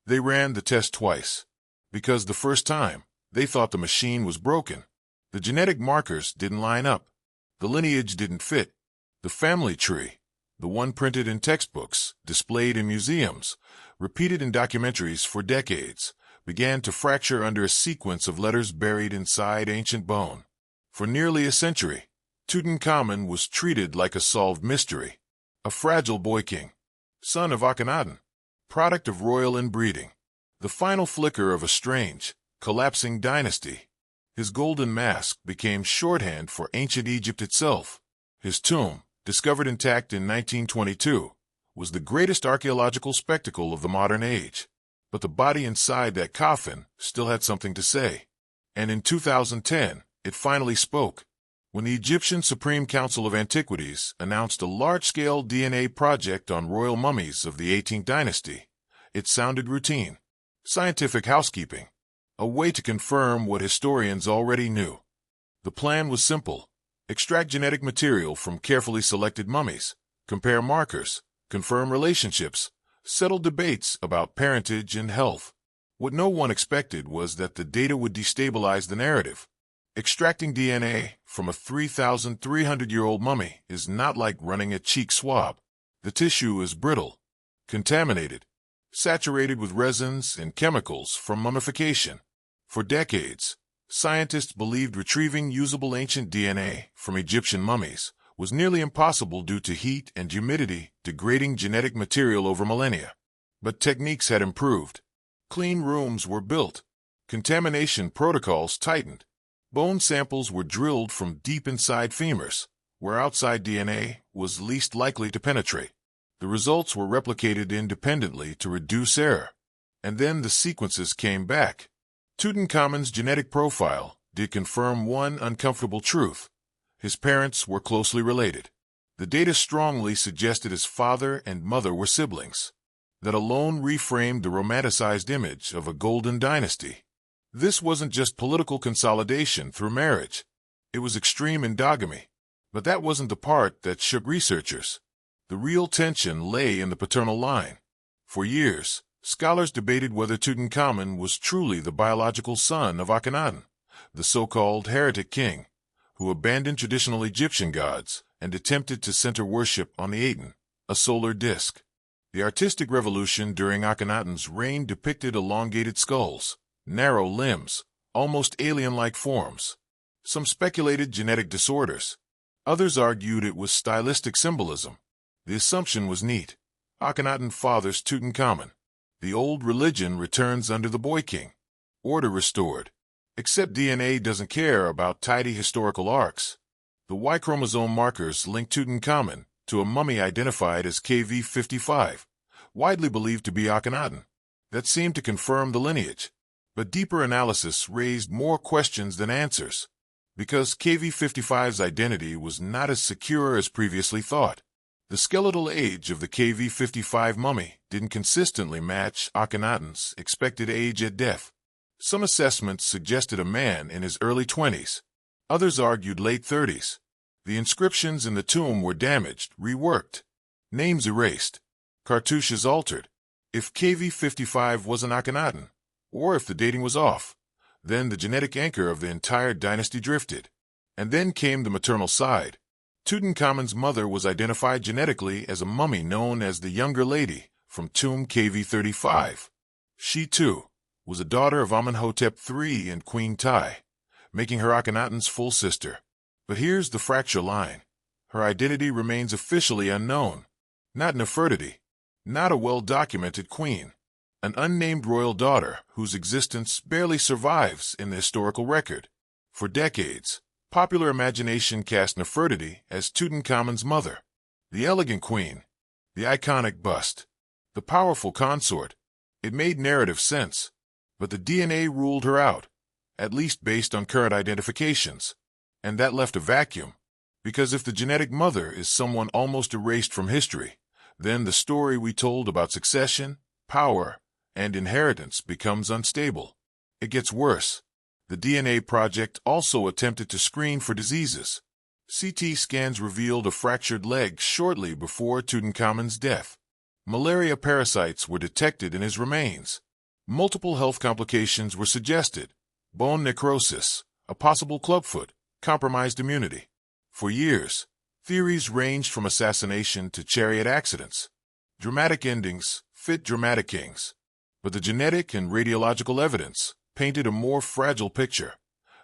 They ran the test twice, because the first time, they thought the machine was broken. The genetic markers didn't line up. The lineage didn't fit. The family tree, the one printed in textbooks, displayed in museums, repeated in documentaries for decades, began to fracture under a sequence of letters buried inside ancient bone. For nearly a century, Tutankhamun was treated like a solved mystery, a fragile boy king, son of Akhenaten, product of royal inbreeding, the final flicker of a strange, collapsing dynasty. His golden mask became shorthand for ancient Egypt itself. His tomb, discovered intact in 1922, was the greatest archaeological spectacle of the modern age. But the body inside that coffin still had something to say. And in 2010, it finally spoke. When the Egyptian Supreme Council of Antiquities announced a large-scale DNA project on royal mummies of the 18th dynasty, it sounded routine. Scientific housekeeping. A way to confirm what historians already knew. The plan was simple. Extract genetic material from carefully selected mummies, compare markers, confirm relationships, settle debates about parentage and health. What no one expected was that the data would destabilize the narrative. Extracting DNA from a 3,300-year-old mummy is not like running a cheek swab. The tissue is brittle, contaminated, saturated with resins and chemicals from mummification. For decades, scientists believed retrieving usable ancient DNA from Egyptian mummies was nearly impossible due to heat and humidity degrading genetic material over millennia. But techniques had improved. Clean rooms were built. Contamination protocols tightened. Bone samples were drilled from deep inside femurs, where outside DNA was least likely to penetrate. The results were replicated independently to reduce error. And then the sequences came back. Tutankhamun's genetic profile did confirm one uncomfortable truth. His parents were closely related. The data strongly suggested his father and mother were siblings. That alone reframed the romanticized image of a golden dynasty. This wasn't just political consolidation through marriage. It was extreme endogamy. But that wasn't the part that shook researchers. The real tension lay in the paternal line. For years, scholars debated whether Tutankhamun was truly the biological son of Akhenaten, the so-called heretic king, who abandoned traditional Egyptian gods and attempted to center worship on the Aten, a solar disk. The artistic revolution during Akhenaten's reign depicted elongated skulls, narrow limbs, almost alien-like forms. Some speculated genetic disorders. Others argued it was stylistic symbolism. The assumption was neat. Akhenaten fathers Tutankhamun. The old religion returns under the boy king. Order restored. Except DNA doesn't care about tidy historical arcs. The Y chromosome markers link Tutankhamun to a mummy identified as KV55, widely believed to be Akhenaten. That seemed to confirm the lineage. But deeper analysis raised more questions than answers, because KV55's identity was not as secure as previously thought. The skeletal age of the KV55 mummy didn't consistently match Akhenaten's expected age at death. Some assessments suggested a man in his early 20s. Others argued late 30s. The inscriptions in the tomb were damaged, reworked, names erased, cartouches altered. If KV55 wasn't Akhenaten, or if the dating was off, then the genetic anchor of the entire dynasty drifted. And then came the maternal side. Tutankhamun's mother was identified genetically as a mummy known as the Younger Lady from tomb KV35. She, too, was a daughter of Amenhotep III and Queen Tai, making her Akhenaten's full sister. But here's the fracture line. Her identity remains officially unknown. Not Nefertiti, not a well-documented queen. An unnamed royal daughter whose existence barely survives in the historical record. For decades, popular imagination cast Nefertiti as Tutankhamun's mother, the elegant queen, the iconic bust, the powerful consort. It made narrative sense, but the DNA ruled her out, at least based on current identifications. And that left a vacuum, because if the genetic mother is someone almost erased from history, then the story we told about succession, power, and inheritance becomes unstable. It gets worse. The DNA project also attempted to screen for diseases. CT scans revealed a fractured leg shortly before Tutankhamun's death. Malaria parasites were detected in his remains. Multiple health complications were suggested: bone necrosis, a possible clubfoot, compromised immunity. For years, theories ranged from assassination to chariot accidents. Dramatic endings fit dramatic kings. But the genetic and radiological evidence painted a more fragile picture.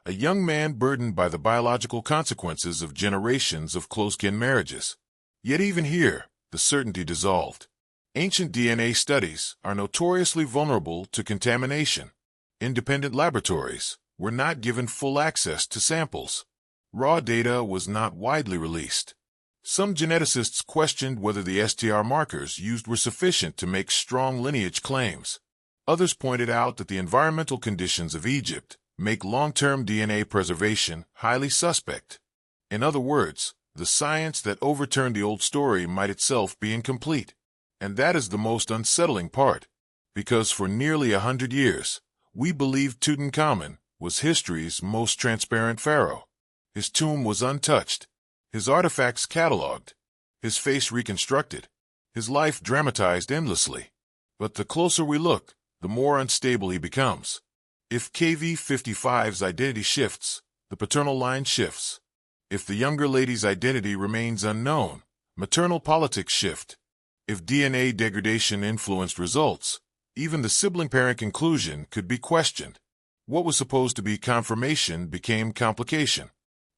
A young man burdened by the biological consequences of generations of close-kin marriages. Yet even here, the certainty dissolved. Ancient DNA studies are notoriously vulnerable to contamination. Independent laboratories were not given full access to samples. Raw data was not widely released. Some geneticists questioned whether the STR markers used were sufficient to make strong lineage claims. Others pointed out that the environmental conditions of Egypt make long-term DNA preservation highly suspect. In other words, the science that overturned the old story might itself be incomplete. And that is the most unsettling part, because for nearly 100 years, we believed Tutankhamun was history's most transparent pharaoh. His tomb was untouched, his artifacts cataloged, his face reconstructed, his life dramatized endlessly. But the closer we look, the more unstable he becomes. If KV-55's identity shifts, the paternal line shifts. If the younger lady's identity remains unknown, maternal politics shift. If DNA degradation influenced results, even the sibling-parent conclusion could be questioned. What was supposed to be confirmation became complication.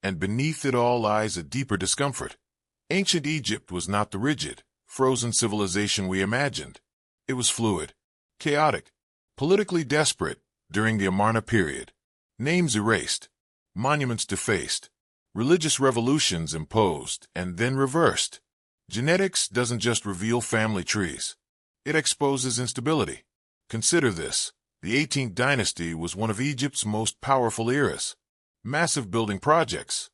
And beneath it all lies a deeper discomfort. Ancient Egypt was not the rigid, frozen civilization we imagined. It was fluid, chaotic, politically desperate during the Amarna period. Names erased, monuments defaced, religious revolutions imposed and then reversed. Genetics doesn't just reveal family trees. It exposes instability. Consider this. The 18th dynasty was one of Egypt's most powerful eras. Massive building projects,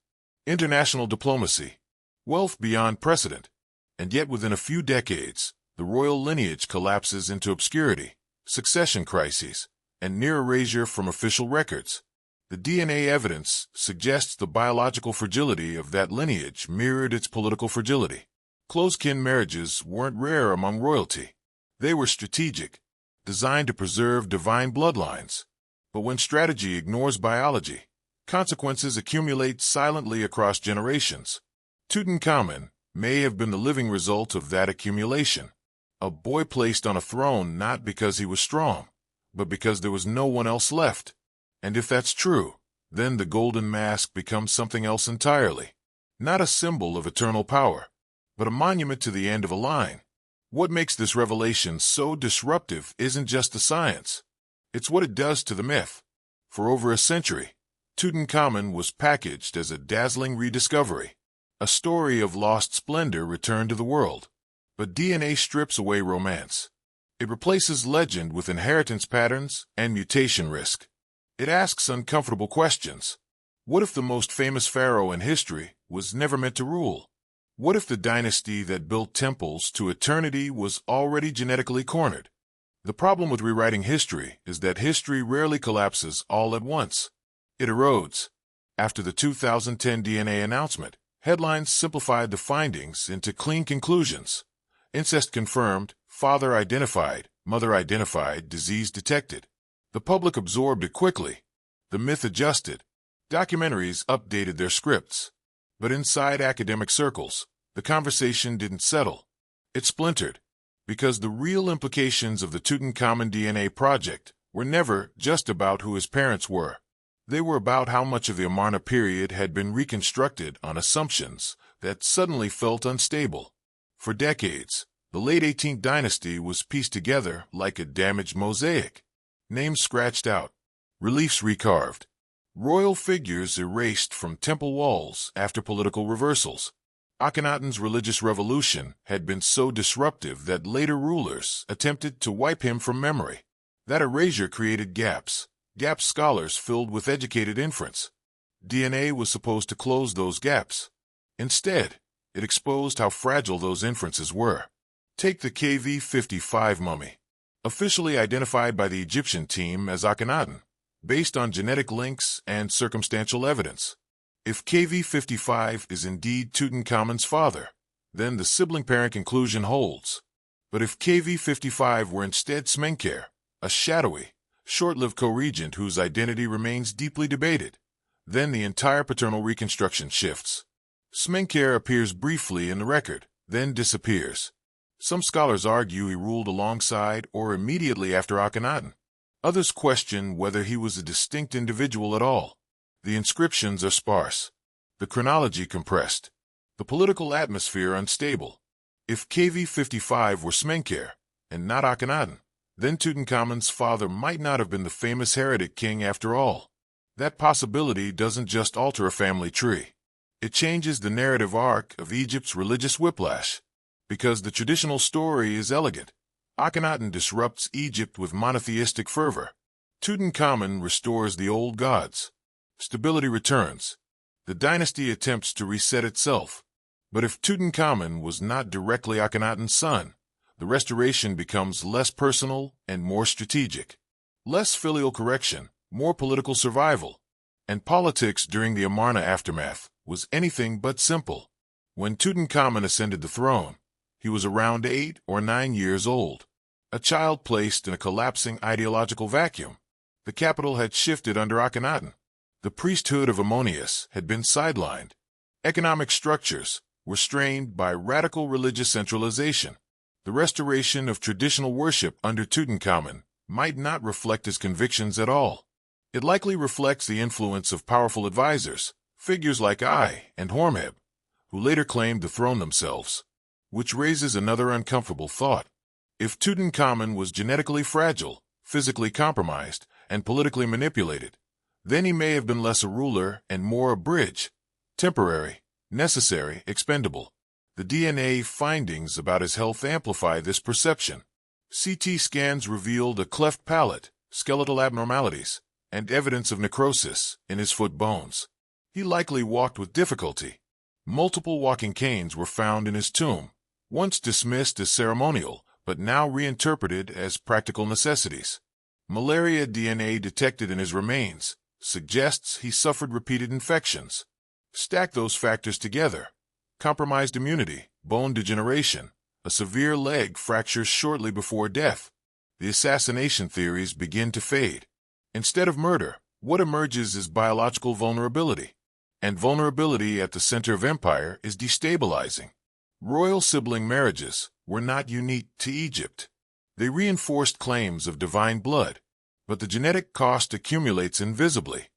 international diplomacy, wealth beyond precedent. And yet within a few decades, the royal lineage collapses into obscurity, succession crises, and near erasure from official records. The DNA evidence suggests the biological fragility of that lineage mirrored its political fragility. Close-kin marriages weren't rare among royalty. They were strategic, designed to preserve divine bloodlines. But when strategy ignores biology, consequences accumulate silently across generations. Tutankhamun may have been the living result of that accumulation. A boy placed on a throne not because he was strong, but because there was no one else left. And if that's true, then the golden mask becomes something else entirely. Not a symbol of eternal power, but a monument to the end of a line. What makes this revelation so disruptive isn't just the science. It's what it does to the myth. For over a century, Tutankhamun was packaged as a dazzling rediscovery, a story of lost splendor returned to the world. But DNA strips away romance. It replaces legend with inheritance patterns and mutation risk. It asks uncomfortable questions. What if the most famous pharaoh in history was never meant to rule? What if the dynasty that built temples to eternity was already genetically cornered? The problem with rewriting history is that history rarely collapses all at once. It erodes. After the 2010 DNA announcement, headlines simplified the findings into clean conclusions. Incest confirmed, father identified, mother identified, disease detected. The public absorbed it quickly. The myth adjusted. Documentaries updated their scripts. But inside academic circles, the conversation didn't settle. It splintered. Because the real implications of the Tutankhamun DNA project were never just about who his parents were. They were about how much of the Amarna period had been reconstructed on assumptions that suddenly felt unstable. For decades, the late 18th dynasty was pieced together like a damaged mosaic. Names scratched out, reliefs recarved, royal figures erased from temple walls after political reversals. Akhenaten's religious revolution had been so disruptive that later rulers attempted to wipe him from memory. That erasure created gaps scholars filled with educated inference. DNA was supposed to close those gaps. Instead, it exposed how fragile those inferences were. Take the KV-55 mummy, officially identified by the Egyptian team as Akhenaten, based on genetic links and circumstantial evidence. If KV-55 is indeed Tutankhamun's father, then the sibling-parent conclusion holds. But if KV-55 were instead Smenkhare, a shadowy, short-lived co-regent whose identity remains deeply debated. Then the entire paternal reconstruction shifts. Smenkhare appears briefly in the record, then disappears. Some scholars argue he ruled alongside or immediately after Akhenaten. Others question whether he was a distinct individual at all. The inscriptions are sparse, the chronology compressed, the political atmosphere unstable. If KV-55 were Smenkhare, and not Akhenaten, then Tutankhamun's father might not have been the famous heretic king after all. That possibility doesn't just alter a family tree. It changes the narrative arc of Egypt's religious whiplash. Because the traditional story is elegant, Akhenaten disrupts Egypt with monotheistic fervor. Tutankhamun restores the old gods. Stability returns. The dynasty attempts to reset itself. But if Tutankhamun was not directly Akhenaten's son, the restoration becomes less personal and more strategic. Less filial correction, more political survival. And politics during the Amarna aftermath was anything but simple. When Tutankhamun ascended the throne, he was around 8 or 9 years old, a child placed in a collapsing ideological vacuum. The capital had shifted under Akhenaten. The priesthood of Ammonius had been sidelined. Economic structures were strained by radical religious centralization. The restoration of traditional worship under Tutankhamun might not reflect his convictions at all. It likely reflects the influence of powerful advisors, figures like Ai and Hormeb, who later claimed the throne themselves. Which raises another uncomfortable thought. If Tutankhamun was genetically fragile, physically compromised, and politically manipulated, then he may have been less a ruler and more a bridge, temporary, necessary, expendable. The DNA findings about his health amplify this perception. CT scans revealed a cleft palate, skeletal abnormalities, and evidence of necrosis in his foot bones. He likely walked with difficulty. Multiple walking canes were found in his tomb, once dismissed as ceremonial, but now reinterpreted as practical necessities. Malaria DNA detected in his remains suggests he suffered repeated infections. Stack those factors together. Compromised immunity, bone degeneration, a severe leg fracture shortly before death. The assassination theories begin to fade. Instead of murder, what emerges is biological vulnerability. And vulnerability at the center of empire is destabilizing. Royal sibling marriages were not unique to Egypt. They reinforced claims of divine blood, but the genetic cost accumulates invisibly.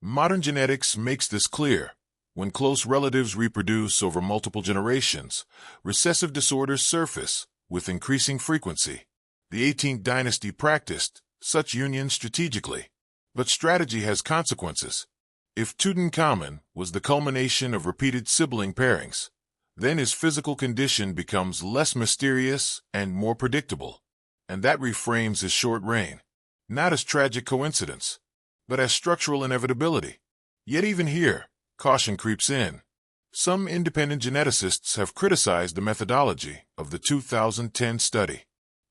Modern genetics makes this clear. When close relatives reproduce over multiple generations, recessive disorders surface with increasing frequency. The 18th dynasty practiced such unions strategically, but strategy has consequences. If Tutankhamun was the culmination of repeated sibling pairings, then his physical condition becomes less mysterious and more predictable, and that reframes his short reign, not as tragic coincidence, but as structural inevitability. Yet even here, caution creeps in. Some independent geneticists have criticized the methodology of the 2010 study.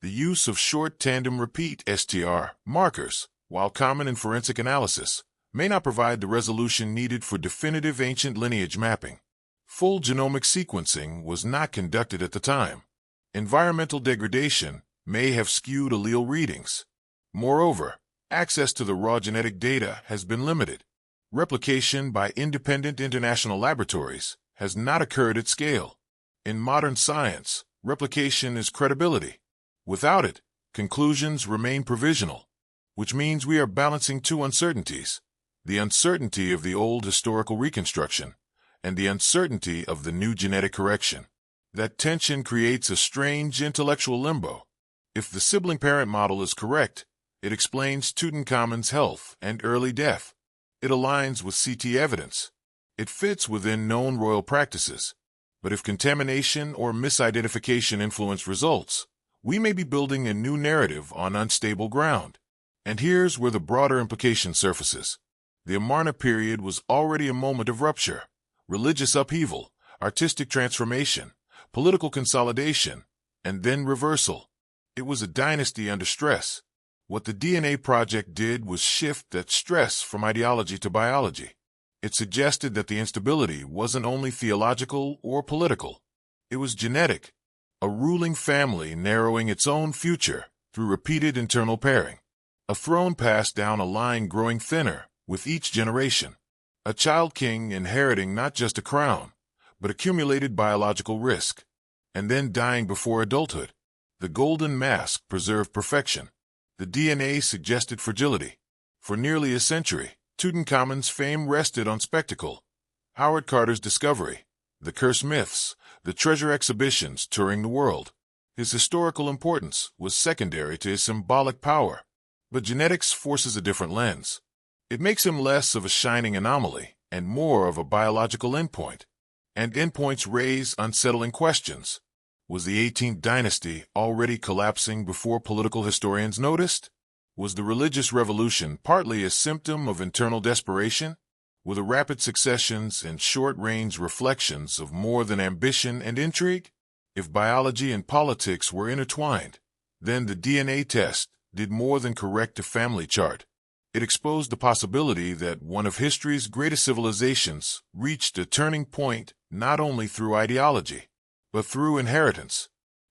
The use of short tandem repeat STR markers, while common in forensic analysis, may not provide the resolution needed for definitive ancient lineage mapping. Full genomic sequencing was not conducted at the time. Environmental degradation may have skewed allele readings. Moreover, access to the raw genetic data has been limited. Replication by independent international laboratories has not occurred at scale. In modern science, replication is credibility. Without it, conclusions remain provisional, which means we are balancing two uncertainties: the uncertainty of the old historical reconstruction and the uncertainty of the new genetic correction. That tension creates a strange intellectual limbo. If the sibling-parent model is correct, it explains Tutankhamun's health and early death. It aligns with CT evidence. It fits within known royal practices. But if contamination or misidentification influence results, we may be building a new narrative on unstable ground. And here's where the broader implication surfaces. The Amarna period was already a moment of rupture. Religious upheaval, artistic transformation, political consolidation, and then reversal. It was a dynasty under stress. What the DNA project did was shift that stress from ideology to biology. It suggested that the instability wasn't only theological or political. It was genetic, a ruling family narrowing its own future through repeated internal pairing. A throne passed down a line growing thinner with each generation. A child king inheriting not just a crown, but accumulated biological risk, and then dying before adulthood. The golden mask preserved perfection. The DNA suggested fragility. For nearly a century, Tutankhamun's fame rested on spectacle. Howard Carter's discovery, the curse myths, the treasure exhibitions touring the world. His historical importance was secondary to his symbolic power. But genetics forces a different lens. It makes him less of a shining anomaly and more of a biological endpoint. And endpoints raise unsettling questions. Was the 18th dynasty already collapsing before political historians noticed? Was the religious revolution partly a symptom of internal desperation? Were the rapid successions and short-range reflections of more than ambition and intrigue? If biology and politics were intertwined, then the DNA test did more than correct a family chart. It exposed the possibility that one of history's greatest civilizations reached a turning point not only through ideology, but through inheritance.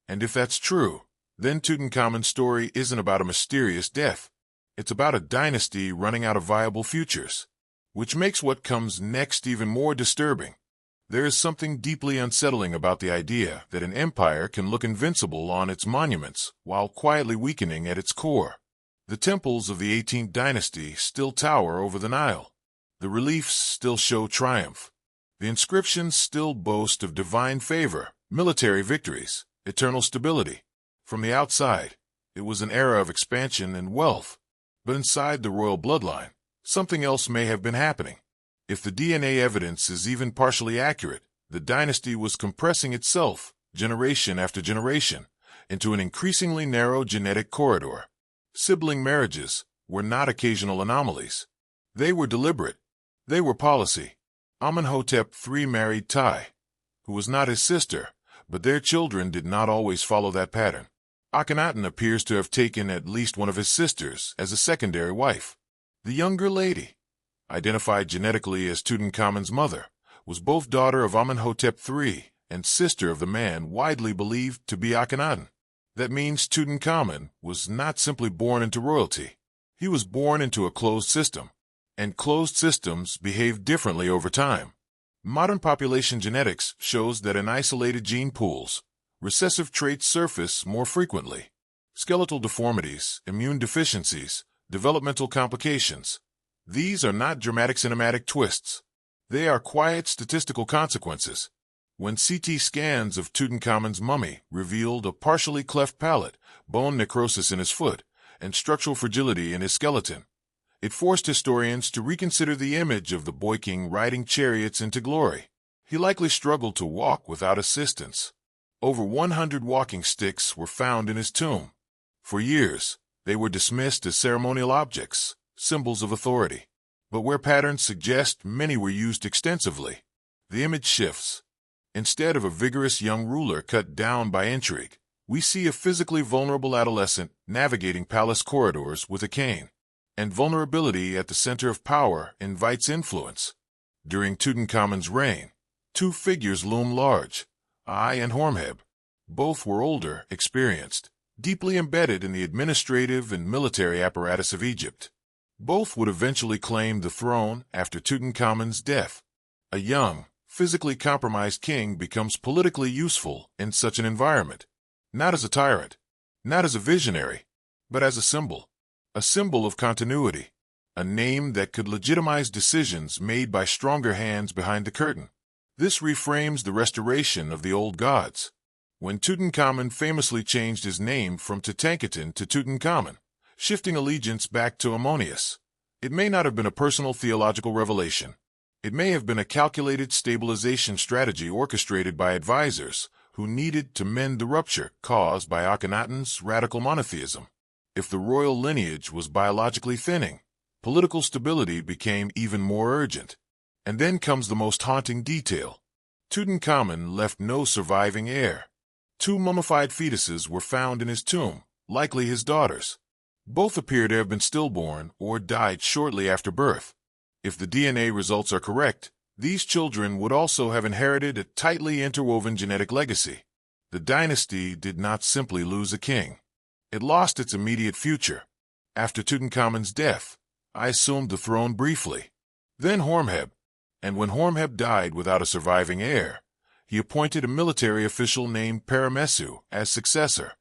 And if that's true, then Tutankhamun's story isn't about a mysterious death. It's about a dynasty running out of viable futures, which makes what comes next even more disturbing. There is something deeply unsettling about the idea that an empire can look invincible on its monuments while quietly weakening at its core. The temples of the 18th dynasty still tower over the Nile. The reliefs still show triumph. The inscriptions still boast of divine favor, military victories, eternal stability. From the outside, it was an era of expansion and wealth. But inside the royal bloodline, something else may have been happening. If the DNA evidence is even partially accurate, the dynasty was compressing itself, generation after generation, into an increasingly narrow genetic corridor. Sibling marriages were not occasional anomalies. They were deliberate. They were policy. Amenhotep III married Tai, who was not his sister, but their children did not always follow that pattern. Akhenaten appears to have taken at least one of his sisters as a secondary wife. The younger lady, identified genetically as Tutankhamun's mother, was both daughter of Amenhotep III and sister of the man widely believed to be Akhenaten. That means Tutankhamun was not simply born into royalty. He was born into a closed system, and closed systems behave differently over time. Modern population genetics shows that in isolated gene pools, recessive traits surface more frequently. Skeletal deformities, immune deficiencies, developmental complications. These are not dramatic cinematic twists. They are quiet statistical consequences. When CT scans of Tutankhamun's mummy revealed a partially cleft palate, bone necrosis in his foot, and structural fragility in his skeleton, it forced historians to reconsider the image of the boy king riding chariots into glory. He likely struggled to walk without assistance. Over 100 walking sticks were found in his tomb. For years, they were dismissed as ceremonial objects, symbols of authority. But where patterns suggest many were used extensively, the image shifts. Instead of a vigorous young ruler cut down by intrigue, we see a physically vulnerable adolescent navigating palace corridors with a cane. And vulnerability at the center of power invites influence. During Tutankhamun's reign, two figures loom large, Ai and Horemheb. Both were older, experienced, deeply embedded in the administrative and military apparatus of Egypt. Both would eventually claim the throne after Tutankhamun's death. A young, physically compromised king becomes politically useful in such an environment, not as a tyrant, not as a visionary, but as a symbol of continuity, a name that could legitimize decisions made by stronger hands behind the curtain. This reframes the restoration of the old gods. When Tutankhamun famously changed his name from Tutankhaten to Tutankhamun, shifting allegiance back to Ammonius, it may not have been a personal theological revelation. It may have been a calculated stabilization strategy orchestrated by advisors who needed to mend the rupture caused by Akhenaten's radical monotheism. If the royal lineage was biologically thinning, political stability became even more urgent. And then comes the most haunting detail. Tutankhamun left no surviving heir. 2 mummified fetuses were found in his tomb, likely his daughters. Both appear to have been stillborn or died shortly after birth. If the DNA results are correct, these children would also have inherited a tightly interwoven genetic legacy. The dynasty did not simply lose a king. It lost its immediate future. After Tutankhamun's death, I assumed the throne briefly. Then Horemheb. And when Horemheb died without a surviving heir, he appointed a military official named Paramesu as successor,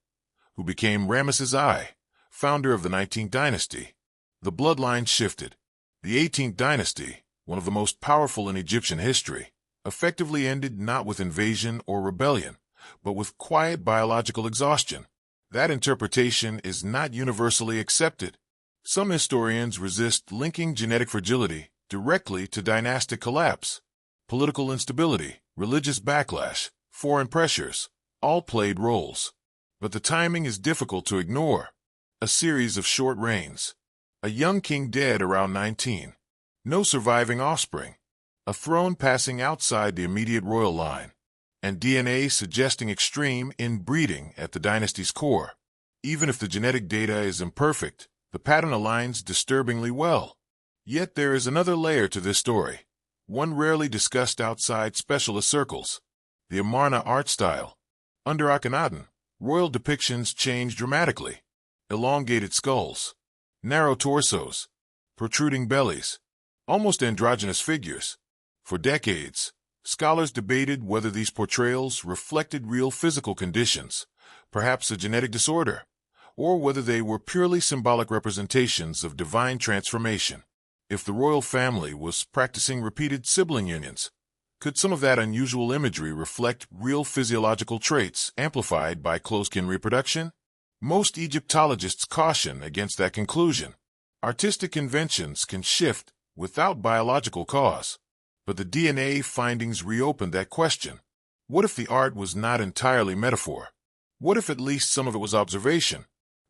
who became Ramesses I, founder of the 19th dynasty. The bloodline shifted. The 18th dynasty, one of the most powerful in Egyptian history, effectively ended not with invasion or rebellion, but with quiet biological exhaustion. That interpretation is not universally accepted. Some historians resist linking genetic fragility directly to dynastic collapse. Political instability, religious backlash, foreign pressures, all played roles. But the timing is difficult to ignore. A series of short reigns. A young king dead around 19. No surviving offspring. A throne passing outside the immediate royal line. And DNA suggesting extreme inbreeding at the dynasty's core. Even if the genetic data is imperfect, the pattern aligns disturbingly well. Yet there is another layer to this story, one rarely discussed outside specialist circles: the Amarna art style. Under Akhenaten, royal depictions changed dramatically. Elongated skulls, narrow torsos, protruding bellies, almost androgynous figures. For decades, scholars debated whether these portrayals reflected real physical conditions, perhaps a genetic disorder, or whether they were purely symbolic representations of divine transformation. If the royal family was practicing repeated sibling unions, could some of that unusual imagery reflect real physiological traits amplified by close-kin reproduction? Most Egyptologists caution against that conclusion. Artistic conventions can shift without biological cause, but the DNA findings reopen that question. What if the art was not entirely metaphor? What if at least some of it was observation?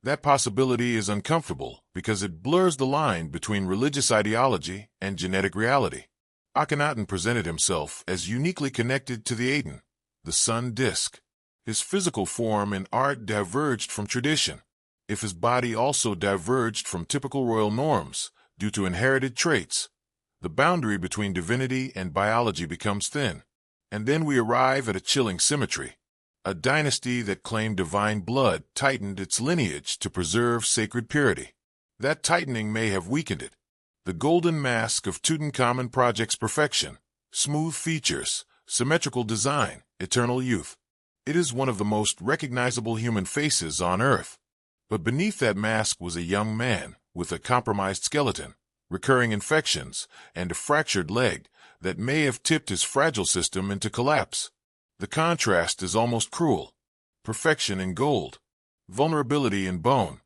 That possibility is uncomfortable because it blurs the line between religious ideology and genetic reality. Akhenaten presented himself as uniquely connected to the Aten, the sun disk. His physical form and art diverged from tradition. If his body also diverged from typical royal norms due to inherited traits, the boundary between divinity and biology becomes thin. And then we arrive at a chilling symmetry. A dynasty that claimed divine blood tightened its lineage to preserve sacred purity. That tightening may have weakened it. The golden mask of Tutankhamun projects perfection, smooth features, symmetrical design, eternal youth. It is one of the most recognizable human faces on Earth. But beneath that mask was a young man with a compromised skeleton, recurring infections, and a fractured leg that may have tipped his fragile system into collapse. The contrast is almost cruel. Perfection in gold, vulnerability in bone,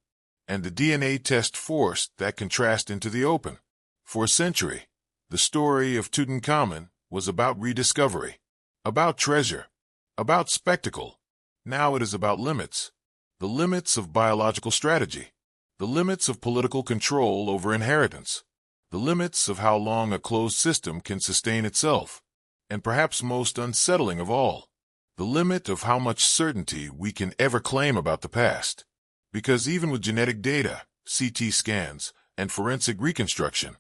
and the DNA test forced that contrast into the open. For a century, the story of Tutankhamun was about rediscovery, about treasure, about spectacle. Now it is about limits. The limits of biological strategy, the limits of political control over inheritance, the limits of how long a closed system can sustain itself, and perhaps most unsettling of all, the limit of how much certainty we can ever claim about the past. Because even with genetic data, CT scans, and forensic reconstruction,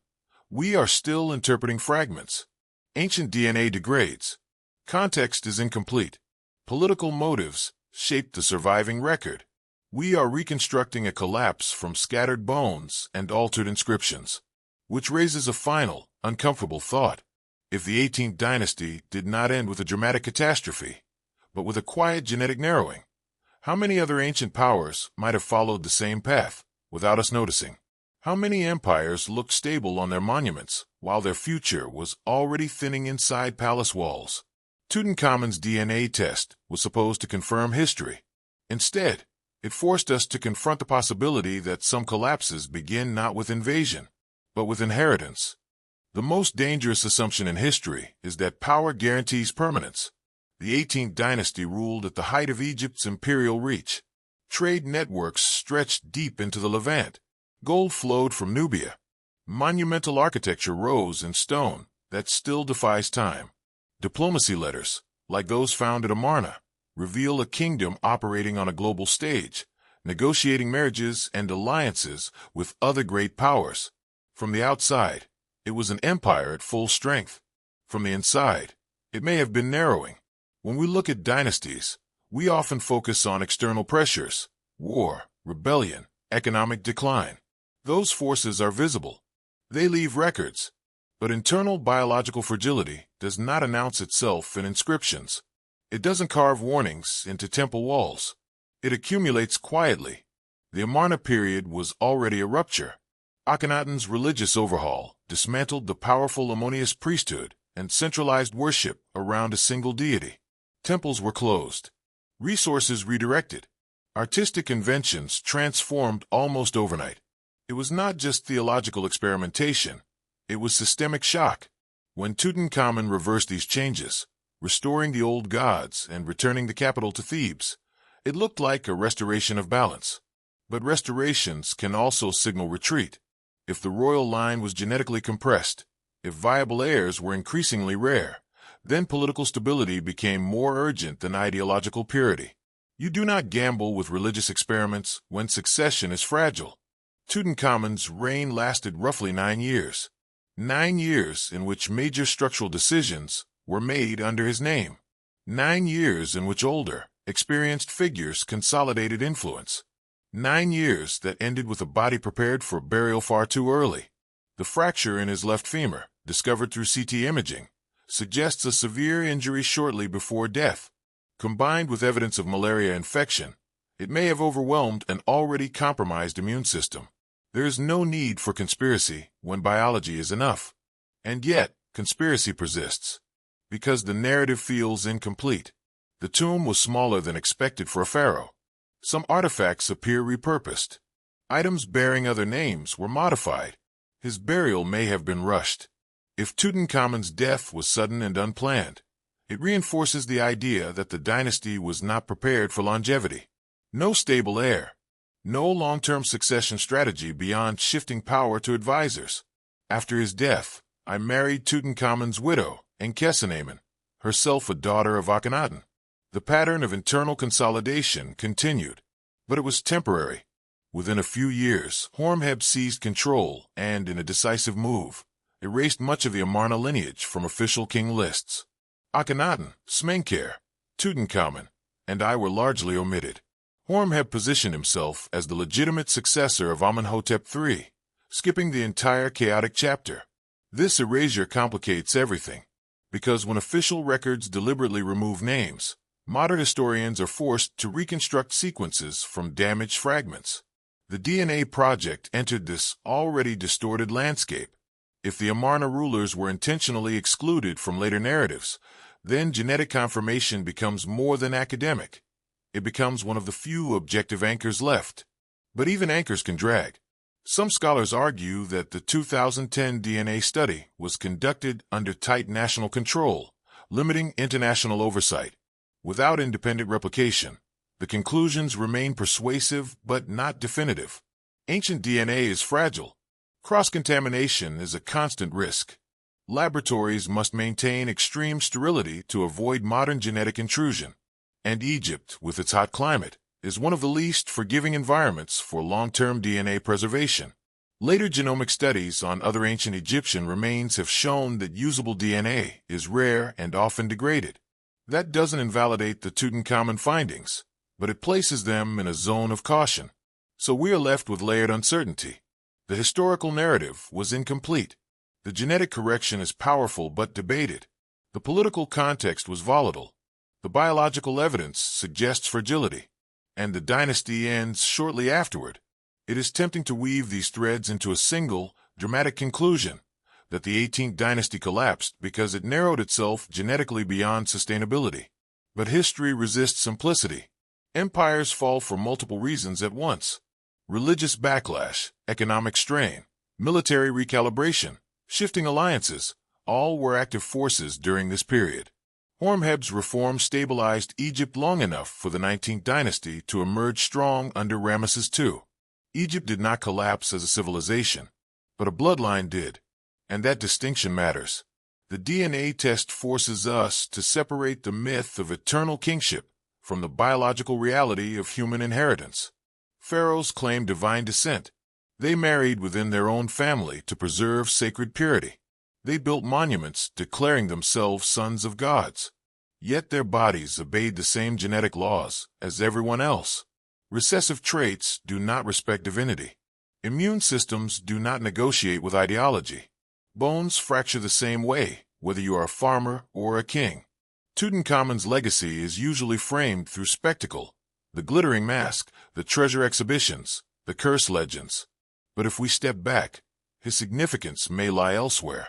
we are still interpreting fragments. Ancient DNA degrades. Context is incomplete. Political motives shaped the surviving record. We are reconstructing a collapse from scattered bones and altered inscriptions, which raises a final, uncomfortable thought. If the 18th dynasty did not end with a dramatic catastrophe, but with a quiet genetic narrowing, how many other ancient powers might have followed the same path without us noticing? How many empires looked stable on their monuments while their future was already thinning inside palace walls? Tutankhamun's DNA test was supposed to confirm history. Instead, it forced us to confront the possibility that some collapses begin not with invasion, but with inheritance. The most dangerous assumption in history is that power guarantees permanence. The 18th dynasty ruled at the height of Egypt's imperial reach. Trade networks stretched deep into the Levant. Gold flowed from Nubia. Monumental architecture rose in stone that still defies time. Diplomacy letters, like those found at Amarna, reveal a kingdom operating on a global stage, negotiating marriages and alliances with other great powers. From the outside, it was an empire at full strength. From the inside, it may have been narrowing. When we look at dynasties, we often focus on external pressures: war, rebellion, economic decline. Those forces are visible. They leave records. But internal biological fragility does not announce itself in inscriptions. It doesn't carve warnings into temple walls. It accumulates quietly. The Amarna period was already a rupture. Akhenaten's religious overhaul dismantled the powerful Ammonius priesthood and centralized worship around a single deity. Temples were closed. Resources redirected. Artistic inventions transformed almost overnight. It was not just theological experimentation. It was systemic shock. When Tutankhamun reversed these changes, restoring the old gods and returning the capital to Thebes, it looked like a restoration of balance. But restorations can also signal retreat. If the royal line was genetically compressed, if viable heirs were increasingly rare, then political stability became more urgent than ideological purity. You do not gamble with religious experiments when succession is fragile. Tutankhamun's reign lasted roughly 9 years. 9 years in which major structural decisions were made under his name. 9 years in which older, experienced figures consolidated influence. 9 years that ended with a body prepared for burial far too early. The fracture in his left femur, discovered through CT imaging, suggests a severe injury shortly before death. Combined with evidence of malaria infection, it may have overwhelmed an already compromised immune system. There is no need for conspiracy when biology is enough. And yet, conspiracy persists. Because the narrative feels incomplete. The tomb was smaller than expected for a pharaoh. Some artifacts appear repurposed. Items bearing other names were modified. His burial may have been rushed. If Tutankhamun's death was sudden and unplanned, it reinforces the idea that the dynasty was not prepared for longevity. No stable heir. No long-term succession strategy beyond shifting power to advisors. After his death, I married Tutankhamun's widow, Akhenaten, herself a daughter of Akhenaten. The pattern of internal consolidation continued, but it was temporary. Within a few years, Horemheb seized control and, in a decisive move, erased much of the Amarna lineage from official king lists. Akhenaten, Smenkhare, Tutankhamun, and I were largely omitted. Horemheb positioned himself as the legitimate successor of Amenhotep III, skipping the entire chaotic chapter. This erasure complicates everything, because when official records deliberately remove names, modern historians are forced to reconstruct sequences from damaged fragments. The DNA project entered this already distorted landscape. If the Amarna rulers were intentionally excluded from later narratives, then genetic confirmation becomes more than academic. It becomes one of the few objective anchors left. But even anchors can drag. Some scholars argue that the 2010 DNA study was conducted under tight national control, limiting international oversight. Without independent replication, the conclusions remain persuasive but not definitive. Ancient DNA is fragile. Cross-contamination is a constant risk. Laboratories must maintain extreme sterility to avoid modern genetic intrusion. And Egypt, with its hot climate, is one of the least forgiving environments for long-term DNA preservation. Later genomic studies on other ancient Egyptian remains have shown that usable DNA is rare and often degraded. That doesn't invalidate the Tutankhamun findings, but it places them in a zone of caution. So we are left with layered uncertainty. The historical narrative was incomplete. The genetic correction is powerful but debated. The political context was volatile. The biological evidence suggests fragility. And the dynasty ends shortly afterward. It is tempting to weave these threads into a single, dramatic conclusion, that the 18th dynasty collapsed because it narrowed itself genetically beyond sustainability. But history resists simplicity. Empires fall for multiple reasons at once. Religious backlash, economic strain, military recalibration, shifting alliances, all were active forces during this period. Horemheb's reform stabilized Egypt long enough for the 19th dynasty to emerge strong under Ramesses II. Egypt did not collapse as a civilization, but a bloodline did, and that distinction matters. The DNA test forces us to separate the myth of eternal kingship from the biological reality of human inheritance. Pharaohs claimed divine descent. They married within their own family to preserve sacred purity. They built monuments declaring themselves sons of gods. Yet their bodies obeyed the same genetic laws as everyone else. Recessive traits do not respect divinity. Immune systems do not negotiate with ideology. Bones fracture the same way, whether you are a farmer or a king. Tutankhamun's legacy is usually framed through spectacle, the glittering mask, the treasure exhibitions, the curse legends. But if we step back, his significance may lie elsewhere.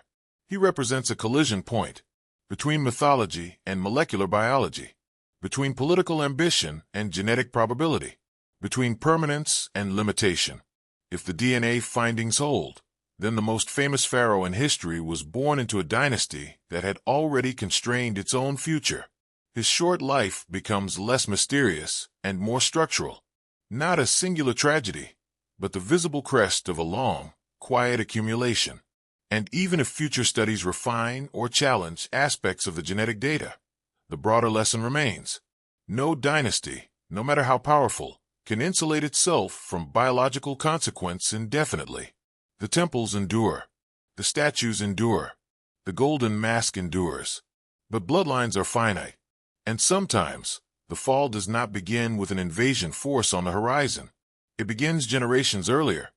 He represents a collision point between mythology and molecular biology, between political ambition and genetic probability, between permanence and limitation. If the DNA findings hold, then the most famous pharaoh in history was born into a dynasty that had already constrained its own future. His short life becomes less mysterious and more structural, not a singular tragedy, but the visible crest of a long, quiet accumulation. And even if future studies refine or challenge aspects of the genetic data, the broader lesson remains. No dynasty, no matter how powerful, can insulate itself from biological consequence indefinitely. The temples endure. The statues endure. The golden mask endures. But bloodlines are finite. And sometimes, the fall does not begin with an invasion force on the horizon. It begins generations earlier,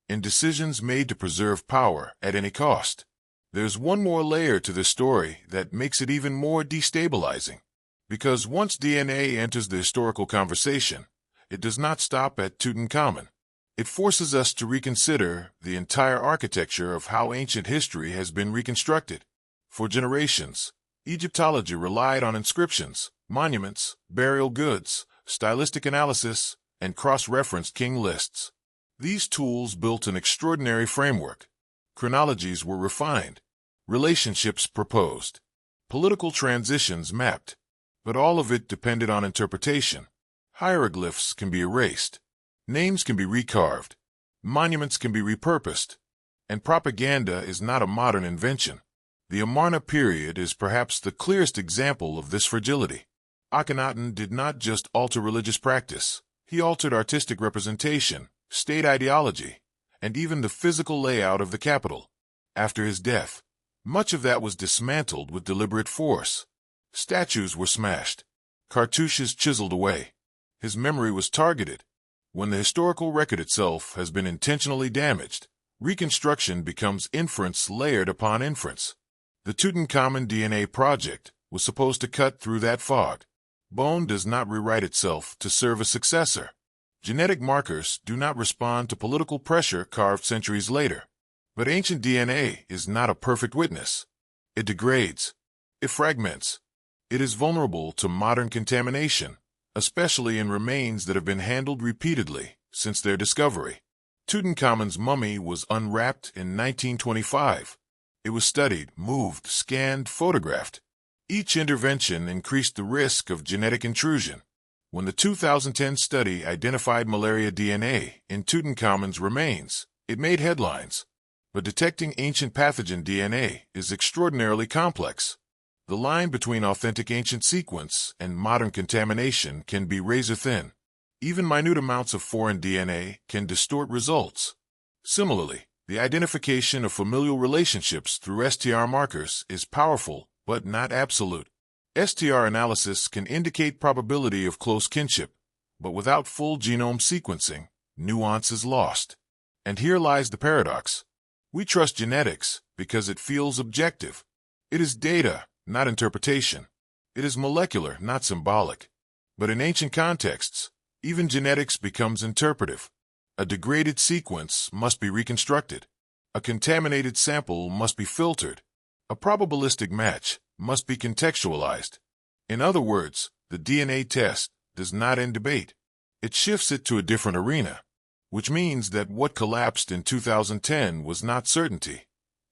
in decisions made to preserve power at any cost. There's one more layer to this story that makes it even more destabilizing. Because once DNA enters the historical conversation, it does not stop at Tutankhamun. It forces us to reconsider the entire architecture of how ancient history has been reconstructed. For generations, Egyptology relied on inscriptions, monuments, burial goods, stylistic analysis, and cross-referenced king lists. These tools built an extraordinary framework. Chronologies were refined, relationships proposed, political transitions mapped, but all of it depended on interpretation. Hieroglyphs can be erased. Names can be recarved, monuments can be repurposed, and propaganda is not a modern invention. The Amarna period is perhaps the clearest example of this fragility. Akhenaten did not just alter religious practice, he altered artistic representation, state ideology, and even the physical layout of the capital. After his death, much of that was dismantled with deliberate force. Statues were smashed, cartouches chiseled away. His memory was targeted. When the historical record itself has been intentionally damaged, reconstruction becomes inference layered upon inference. The Tutankhamun DNA project was supposed to cut through that fog. Bone does not rewrite itself to serve a successor. Genetic markers do not respond to political pressure carved centuries later. But ancient DNA is not a perfect witness. It degrades. It fragments. It is vulnerable to modern contamination, especially in remains that have been handled repeatedly since their discovery. Tutankhamun's mummy was unwrapped in 1925. It was studied, moved, scanned, photographed. Each intervention increased the risk of genetic intrusion. When the 2010 study identified malaria DNA in Tutankhamun's remains, it made headlines. But detecting ancient pathogen DNA is extraordinarily complex. The line between authentic ancient sequence and modern contamination can be razor-thin. Even minute amounts of foreign DNA can distort results. Similarly, the identification of familial relationships through STR markers is powerful but not absolute. STR analysis can indicate probability of close kinship, but without full genome sequencing, nuance is lost. And here lies the paradox. We trust genetics because it feels objective. It is data, not interpretation. It is molecular, not symbolic. But in ancient contexts, even genetics becomes interpretive. A degraded sequence must be reconstructed. A contaminated sample must be filtered. A probabilistic match must be contextualized. In other words, the DNA test does not end debate. It shifts it to a different arena, which means that what collapsed in 2010 was not certainty.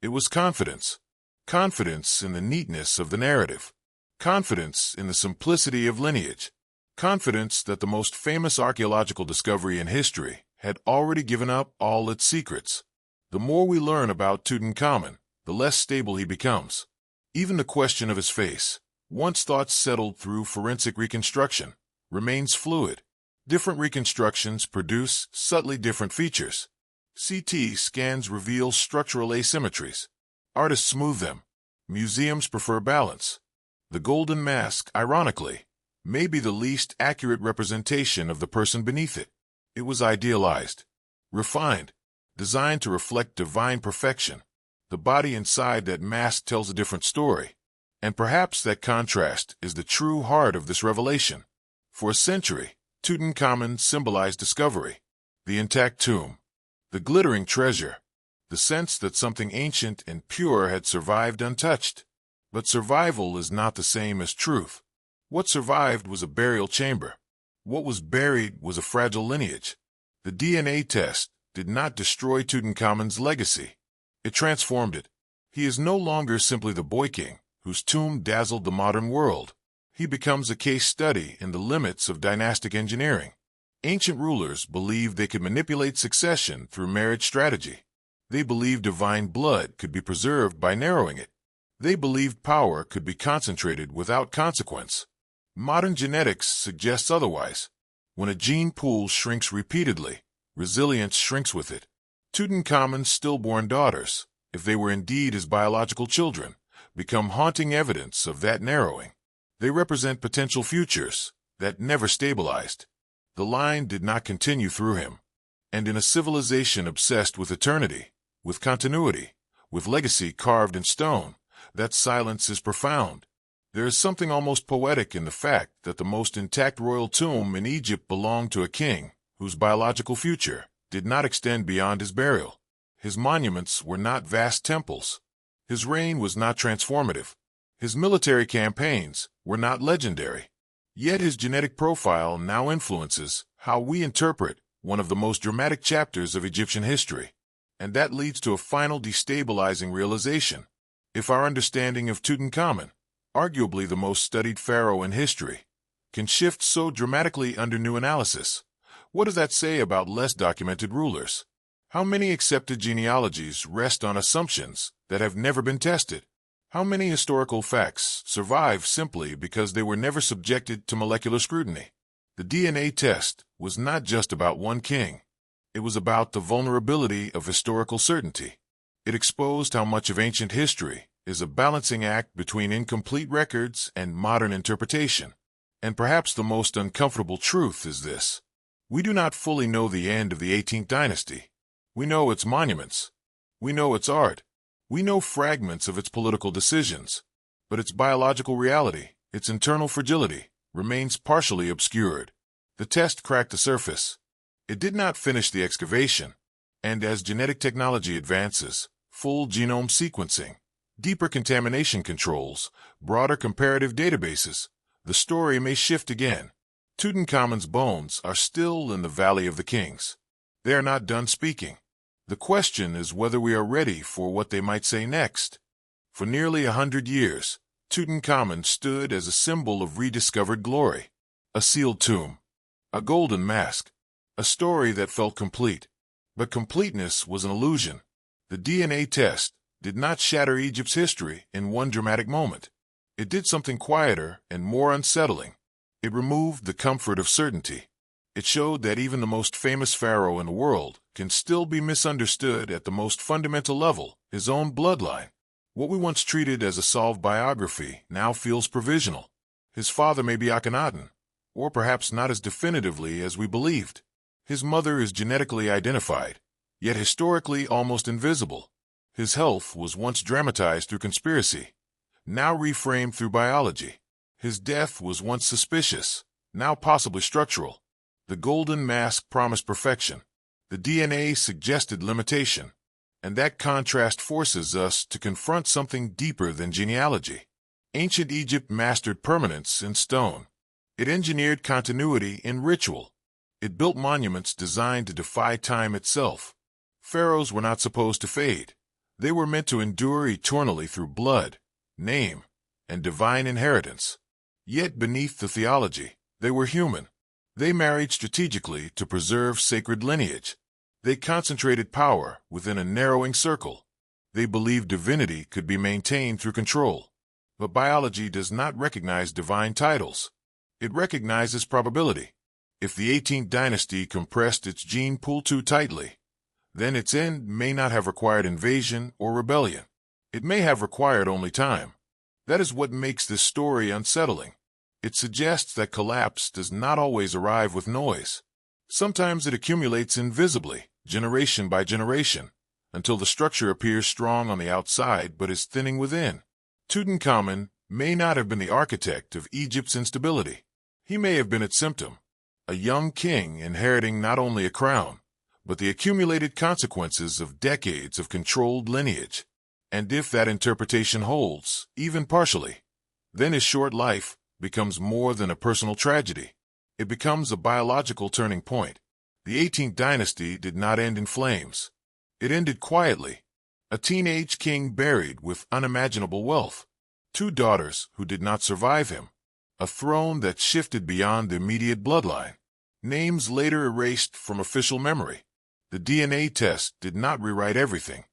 It was confidence. Confidence in the neatness of the narrative. Confidence in the simplicity of lineage. Confidence that the most famous archaeological discovery in history had already given up all its secrets. The more we learn about Tutankhamun, the less stable he becomes. Even the question of his face, once thought settled through forensic reconstruction, remains fluid. Different reconstructions produce subtly different features. CT scans reveal structural asymmetries. Artists smooth them. Museums prefer balance. The golden mask, ironically, may be the least accurate representation of the person beneath it. It was idealized, refined, designed to reflect divine perfection. The body inside that mask tells a different story. And perhaps that contrast is the true heart of this revelation. For a century, Tutankhamun symbolized discovery, the intact tomb, the glittering treasure, the sense that something ancient and pure had survived untouched. But survival is not the same as truth. What survived was a burial chamber. What was buried was a fragile lineage. The DNA test did not destroy Tutankhamun's legacy. It transformed it. He is no longer simply the boy king whose tomb dazzled the modern world. He becomes a case study in the limits of dynastic engineering. Ancient rulers believed they could manipulate succession through marriage strategy. They believed divine blood could be preserved by narrowing it. They believed power could be concentrated without consequence. Modern genetics suggests otherwise. When a gene pool shrinks repeatedly, resilience shrinks with it. Tutankhamun's stillborn daughters, if they were indeed his biological children, become haunting evidence of that narrowing. They represent potential futures that never stabilized. The line did not continue through him. And in a civilization obsessed with eternity, with continuity, with legacy carved in stone, that silence is profound. There is something almost poetic in the fact that the most intact royal tomb in Egypt belonged to a king whose biological future did not extend beyond his burial. His monuments were not vast temples. His reign was not transformative. His military campaigns were not legendary. Yet his genetic profile now influences how we interpret one of the most dramatic chapters of Egyptian history. And that leads to a final destabilizing realization. If our understanding of Tutankhamun, arguably the most studied pharaoh in history, can shift so dramatically under new analysis, what does that say about less documented rulers? How many accepted genealogies rest on assumptions that have never been tested? How many historical facts survive simply because they were never subjected to molecular scrutiny? The DNA test was not just about one king. It was about the vulnerability of historical certainty. It exposed how much of ancient history is a balancing act between incomplete records and modern interpretation. And perhaps the most uncomfortable truth is this. We do not fully know the end of the 18th dynasty. We know its monuments. We know its art. We know fragments of its political decisions. But its biological reality, its internal fragility, remains partially obscured. The test cracked the surface. It did not finish the excavation. And as genetic technology advances, full genome sequencing, deeper contamination controls, broader comparative databases, the story may shift again. Tutankhamun's bones are still in the Valley of the Kings. They are not done speaking. The question is whether we are ready for what they might say next. For nearly 100 years, Tutankhamun stood as a symbol of rediscovered glory. A sealed tomb. A golden mask. A story that felt complete. But completeness was an illusion. The DNA test did not shatter Egypt's history in one dramatic moment. It did something quieter and more unsettling. It removed the comfort of certainty. It showed that even the most famous pharaoh in the world can still be misunderstood at the most fundamental level, his own bloodline. What we once treated as a solved biography now feels provisional. His father may be Akhenaten, or perhaps not as definitively as we believed. His mother is genetically identified, yet historically almost invisible. His health was once dramatized through conspiracy, now reframed through biology. His death was once suspicious, now possibly structural. The golden mask promised perfection. The DNA suggested limitation. And that contrast forces us to confront something deeper than genealogy. Ancient Egypt mastered permanence in stone. It engineered continuity in ritual. It built monuments designed to defy time itself. Pharaohs were not supposed to fade. They were meant to endure eternally through blood, name, and divine inheritance. Yet beneath the theology, they were human. They married strategically to preserve sacred lineage. They concentrated power within a narrowing circle. They believed divinity could be maintained through control. But biology does not recognize divine titles. It recognizes probability. If the 18th dynasty compressed its gene pool too tightly, then its end may not have required invasion or rebellion. It may have required only time. That is what makes this story unsettling. It suggests that collapse does not always arrive with noise. Sometimes it accumulates invisibly, generation by generation, until the structure appears strong on the outside but is thinning within. Tutankhamun may not have been the architect of Egypt's instability. He may have been its symptom, a young king inheriting not only a crown, but the accumulated consequences of decades of controlled lineage. And if that interpretation holds, even partially, then his short life becomes more than a personal tragedy. It becomes a biological turning point. The 18th dynasty did not end in flames. It ended quietly. A teenage king buried with unimaginable wealth. 2 daughters who did not survive him. A throne that shifted beyond the immediate bloodline. Names later erased from official memory. The DNA test did not rewrite everything,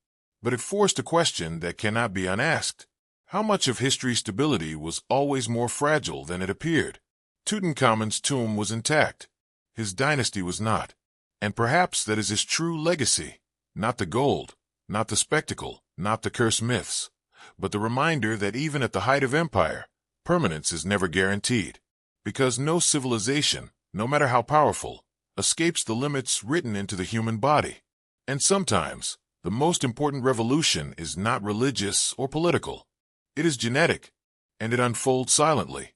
but it forced a question that cannot be unasked. How much of history's stability was always more fragile than it appeared? Tutankhamun's tomb was intact. His dynasty was not. And perhaps that is his true legacy. Not the gold, not the spectacle, not the cursed myths, but the reminder that even at the height of empire, permanence is never guaranteed. Because no civilization, no matter how powerful, escapes the limits written into the human body. And sometimes, the most important revolution is not religious or political. It is genetic, and it unfolds silently.